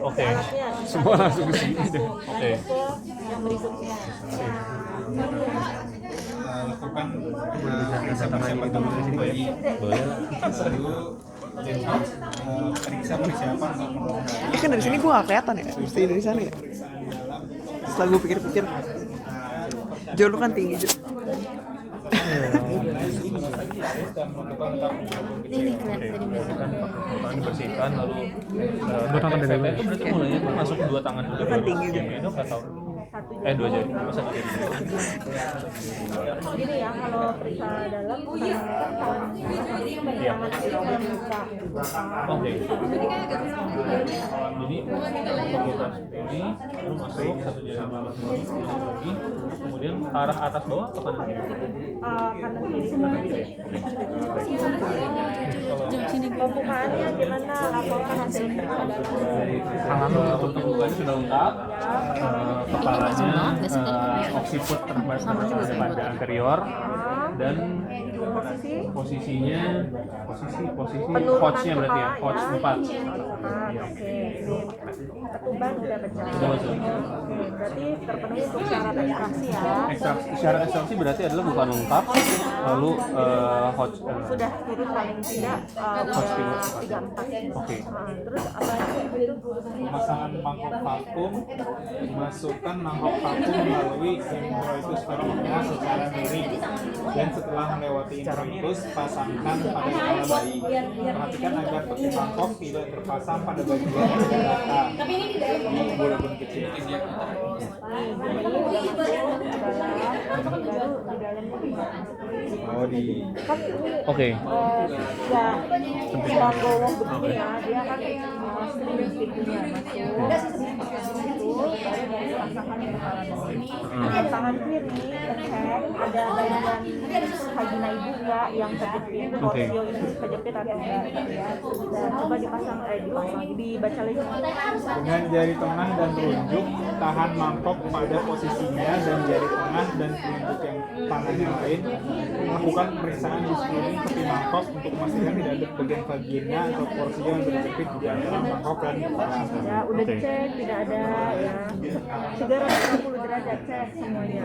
Oke. alatnya. Semua langsung ke sini deh. Oke. Ke yang berikutnya. Lakukan periksa persiapan tubuh bayi. Boleh. Lalu periksa persiapan untuk Ini kan dari sini gue gak kelihatan ya, mesti dari sana ya. Setelah gue pikir-pikir, Jo lu kan tinggi Jo. Ini kelihatan dari Berarti kan tangan dibersihkan lalu Dua tangan dari itu berarti mulainya tuh masuk dua tangan dulu. Kan tinggi, ya, dok atau dua jari. Masa dua jari? Gini ya, kalau periksa dalam tangan itu membuka. Oke. Jadi kita ini lalu masuk satu jari lagi, kemudian ke arah atas bawah atau kanan kiri? Kanan kiri. Pembukaannya gimana? Laporkan hasil periksa dalam. Untuk pembukaannya sudah lengkap. Kepalanya oksiput terpasang pada anterior dan posisi pouchnya berarti ya, pouch 4. Oke, ketuban udah pecah. Sudah masuk. Oke, berarti terpenuhi untuk syarat ekstraksi ya. Syarat ekstraksi berarti adalah bukan lengkap, lalu pouch Sudah turun paling tidak pouch 3-4. Oke. Terus apa lagi? pemasangan mangkok vakum, masukkan mangkok vakum melalui introitus vagina secara miring dan setelah melewati introitus pasangkan pada kepala bayi. Perhatikan agar tepi mangkok tidak terpasang pada bagian yang tidak rata di bulu-bulu kecil. Oh di Oke. Ya, tidak gowong begini ya, dia kan sering pintunya masuk itu baru dari pasangkan ke kepala bayi. Tangan kiri cek ada bagian vagina ibu enggak yang kejepit, porsio ini kejepit atau enggak ya. Dan coba dipasang dibaca lagi. dengan jari tengah dan telunjuk tahan mangkok pada posisinya dan jari tengah dan telunjuk yang tangan yang lain lakukan pemeriksaan di sekeliling tepi mangkok untuk memastikan tidak ada bagian vagina atau porsio yang berjepit di dalam mangkok dan Ya, udah dicek tidak ada ya. 360 derajat cek semuanya.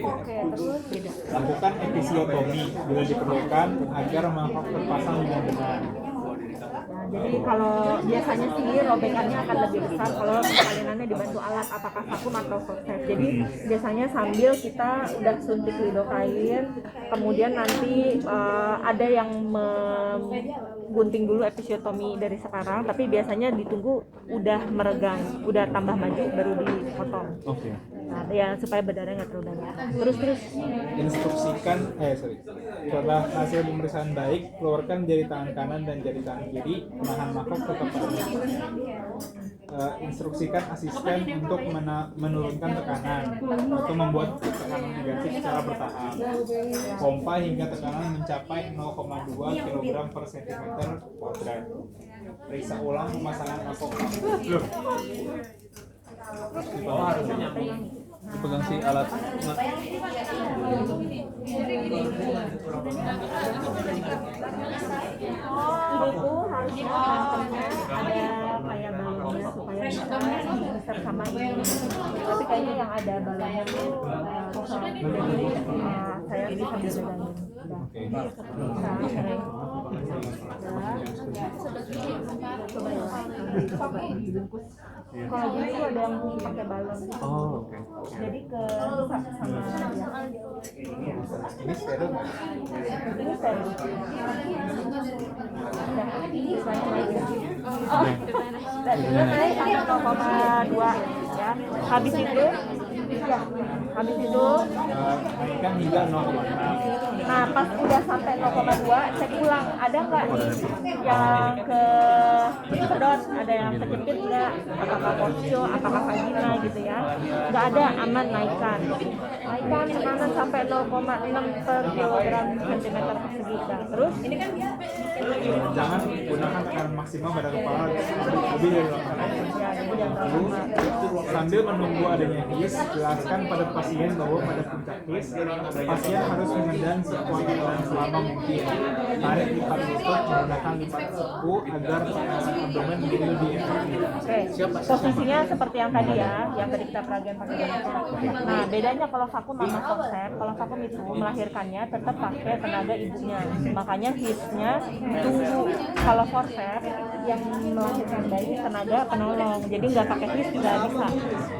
Oke, terus tidak. lakukan episiotomi bila diperlukan agar mangkok terpasang dengan benar. Nah, jadi kalau biasanya sih robekannya akan lebih besar kalau salinannya dibantu alat apakah vakum atau forceps. Jadi biasanya sambil kita udah suntik lidocain, kemudian nanti ada yang gunting dulu episiotomi dari sekarang, tapi biasanya ditunggu udah meregang, udah tambah maju baru dipotong. Oke. Nah, ya supaya berdarah nggak terlalu banyak. Terus. Instruksikan setelah hasil pemeriksaan baik, keluarkan jari tangan kanan dan jari tangan kiri, menahan mangkok tetap pada. Instruksikan asisten untuk menurunkan tekanan atau membuat tekanan negatif secara bertahap. Pompa hingga tekanan mencapai 0,2 kg per cm kuadrat. Periksa ulang pemasangan mangkok. Di bawah harusnya nyambung. Dipegang si alat. Itu harusnya kantongnya ada kayak balonnya supaya bisa sama ini. Tapi kayaknya yang ada balonnya tuh kosong. Jadi saya bisa bedangin. Oke. Coba ya. Kalau gitu ada yang pakai balon. Oh, oke. Jadi ke sama Ini steril nggak? ini steril. Tadinya naik sampai 0,2 ya. Habis itu Naikkan hingga 0,6. nah pas udah sampai 0,2 cek ulang ada nggak yang ke sedot, ada yang kejepit nggak, apakah porsio, apakah vagina gitu ya. Nggak ada, aman, naikkan tekanan sampai 0,6 per kilogram sentimeter persegi. Nah, terus ini kan Jangan gunakan tekanan maksimal pada kepala lebih dari 8 ya jadi jangan terlalu lama. Sambil menunggu adanya his, jelaskan pada pasien bahwa pada puncak his, pasien harus mengendam sekuat dan selama mungkin. Tarik lipat lutut menggunakan lipat siku agar tekanan abdomen menjadi lebih efektif. Oke, posisinya seperti yang tadi ya, yang tadi kita peragian pakai monitor. Nah, bedanya kalau vakum sama forceps, kalau vakum itu melahirkannya tetap pakai tenaga ibunya, makanya hisnya tunggu. Kalau forceps yang melahirkan bayi tenaga penolong, jadi nggak pakai his, nggak bisa,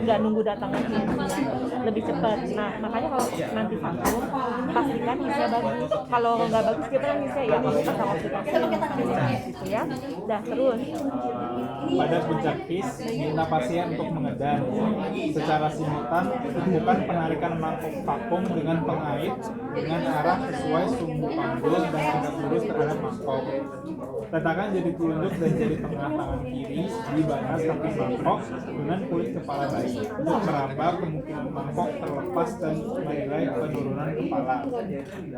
nggak nunggu datangnya his, lebih cepat. Nah, makanya kalau nanti vakum pastikan hisnya bagus. Kalau nggak bagus kita kan hisnya ya pasang oksitosin gitu ya. Dah terus. Pada puncak his, minta pasien untuk mengedan. Secara simultan, lakukan penarikan mangkok vakum dengan pengait dengan arah sesuai sumbu panggul dan tegak lurus terhadap mangkok. Letakkan jari telunjuk dan jari tengah tangan kiri di batas kaki mangkok dengan kulit kepala bayi untuk meraba kemungkinan mangkok terlepas dan menilai penurunan kepala.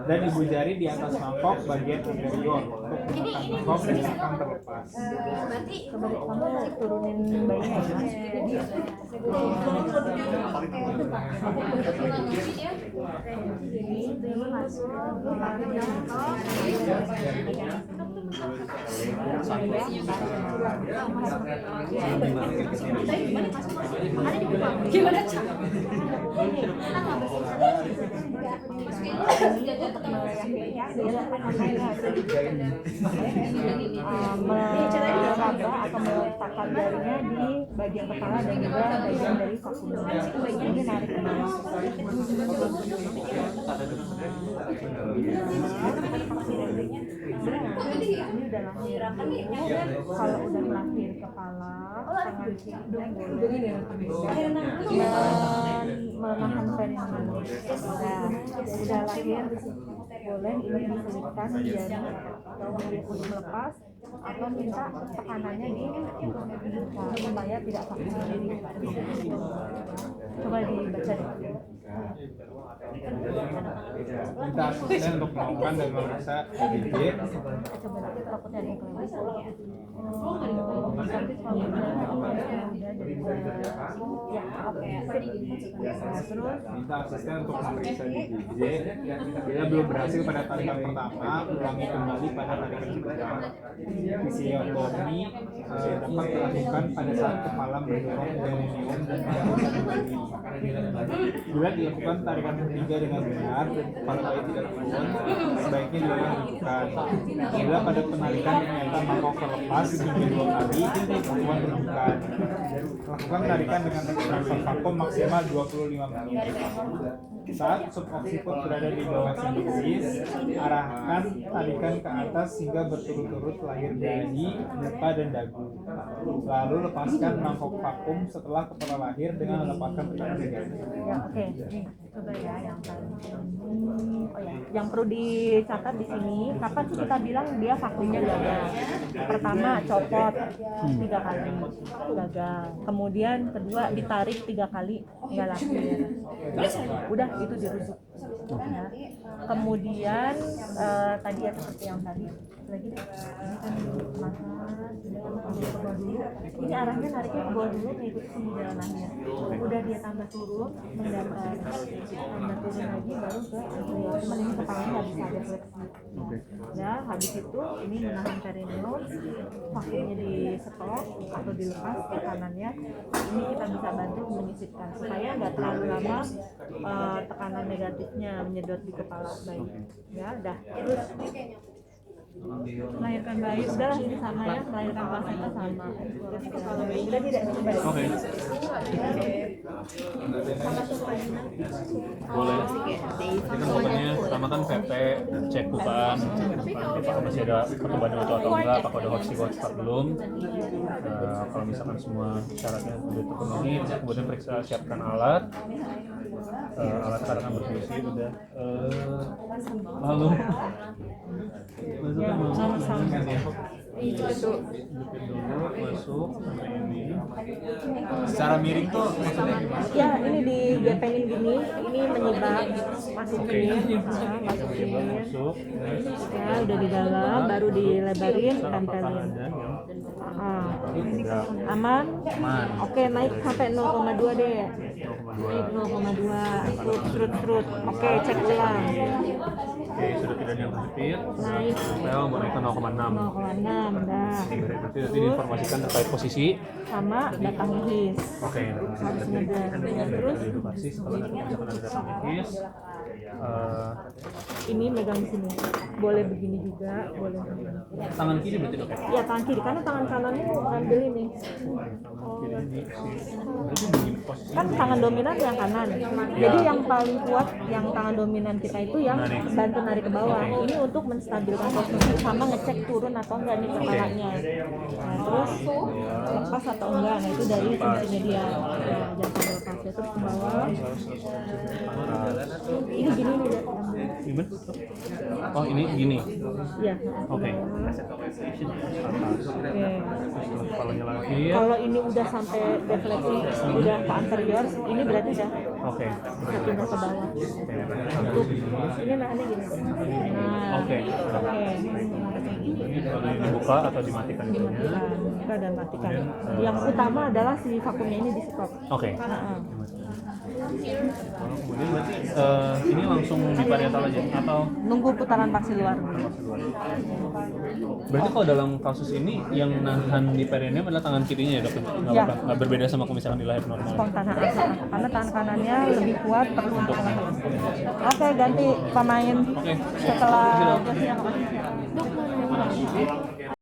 Dan ibu jari di atas mangkok bagian anterior untuk menekan mangkok dan akan terlepas. Coba kamu turunin bayinya ya. Gimana cara? Meraba atau meletakkan jarinya di bagian kepala dan juga bagian dari vakum. Ini narik ke bawah. Ini udah lahir. Kalau udah lahir kepala, tangan hidung boleh menahan perineum. Udah lahir boleh ini diselipkan jari untuk melepas atau minta tekanannya dibuka supaya tidak vakum sendiri. Coba dibaca deh. Minta asisten untuk melakukan dan memeriksa EKG. Coba takutnya ada yang kelewat. Tapi kalau udah jadi ya oke. Terus Minta asisten untuk memeriksa EKG. Bila belum berhasil pada tarikan pertama, ulangi kembali pada tarikan kedua. Fisiotomi dapat dilakukan pada saat kepala mendorong perineum dan bila dilakukan tarikan ketiga dengan benar dan kepala bayi tidak turun, sebaiknya dilakukan. Bila pada penarikan ternyata mangkok terlepas hingga 2 kali, lakukan rujukan. Lakukan tarikan dengan transfer vakum maksimal 25 menit. Saat suboksiput berada di bawah sintesis, arahkan tarikan ke atas hingga berturut-turut lahir dahi, muka, dan dagu. Lalu lepaskan mangkok vakum setelah kepala lahir dengan melepaskan tekanan negatif. ya oke. Nih, coba ya yang tadi. Oh ya, yang perlu dicatat di sini, kapan sih kita bilang dia vakumnya gagal? Pertama, copot 3 kali gagal. Kemudian kedua ditarik 3 kali nggak lahir. Udah itu dirujuk. Ya. Kemudian tadi ya seperti yang tadi lagi ini kan makan ke bawah dulu. Ini arahnya nariknya ke bawah dulu mengikuti sumbu jalan lahir. Udah dia tambah turun mendatar, tambah turun lagi baru ke anterior. Cuman ini kepalanya nggak bisa ada fleksi. Ya habis itu ini menahan perineum, vakumnya di stop atau dilepas tekanannya. Ini kita bisa bantu menyisipkan supaya nggak terlalu lama tekanan negatifnya menyedot di kepala bayi. Ya, dah. Terus melahirkan bayi udah sama ya, melahirkan plasenta sama. Udah tidak bayi. Oke. Boleh. Ini kan pokoknya pertama kan PP, cek bukaan, apakah masih ada pertumbuhan itu atau enggak, apakah ada hotspot belum. Kalau misalkan semua syaratnya sudah terpenuhi, kemudian periksa siapkan alat. Alat karena berfungsi udah. Lalu masukkan masuk dulu masuk sampai ini Secara miring tuh maksudnya gimana? Ya, ini digepengin gini, ini menyibak, masukin, masukin. masuk Ya, udah di dalam, baru dilebarin, tempelin. Enggak. Aman? Aman. Oke, naik sampai 0,2 deh. 0,2. Naik 0,2. Serut. Oke, cek ulang. Oke, sudah tidak ada yang terjepit. Naik Well, mau naik ke 0,6. 0,6 dah. Berarti nanti diinformasikan terkait posisi. Sama datang his. Oke. Harus ngedar. Terus Edukasi setelah nanti misalkan ada datang medis. ini megang di sini. Boleh begini juga, boleh begini. Tangan kiri berarti dok ya? Ya tangan kiri, karena tangan kanannya ambil ini. Kiri ini berarti begini posisi. Kan tangan dominan yang kanan. Jadi yang paling kuat yang tangan dominan kita itu yang bantu narik ke bawah. Ini untuk menstabilkan posisi sama ngecek turun atau enggak nih kepalanya. Nah, terus lepas atau enggak. Nah, itu dari fungsinya dia. Ya, jangan sampai lepas ya. Terus ke bawah. Ini gini nih, Dek. Gimana? Oh ini gini. Iya. Oke. Oke. Kepalanya lagi. Kalau ini udah sampai defleksi, udah ke anterior, ini berarti udah Oke. pindah ke bawah. Ini nahannya gini. Nah, Oke. Ini kalau dibuka atau dimatikan dulu. dimatikan, buka dan matikan. Yang utama adalah si vakumnya ini di stop. Oke. Nah, Kemudian berarti ini langsung di parietal aja atau nunggu putaran paksi luar. berarti kalau dalam kasus ini yang nahan di perineum adalah tangan kirinya ya dok? Nggak Ya. apa-apa. Nggak berbeda sama kalau misalkan di lahir normal. Spontan karena tangan kanannya lebih kuat perlu untuk leher. Oke, ganti pemain Oke. setelah Josnya.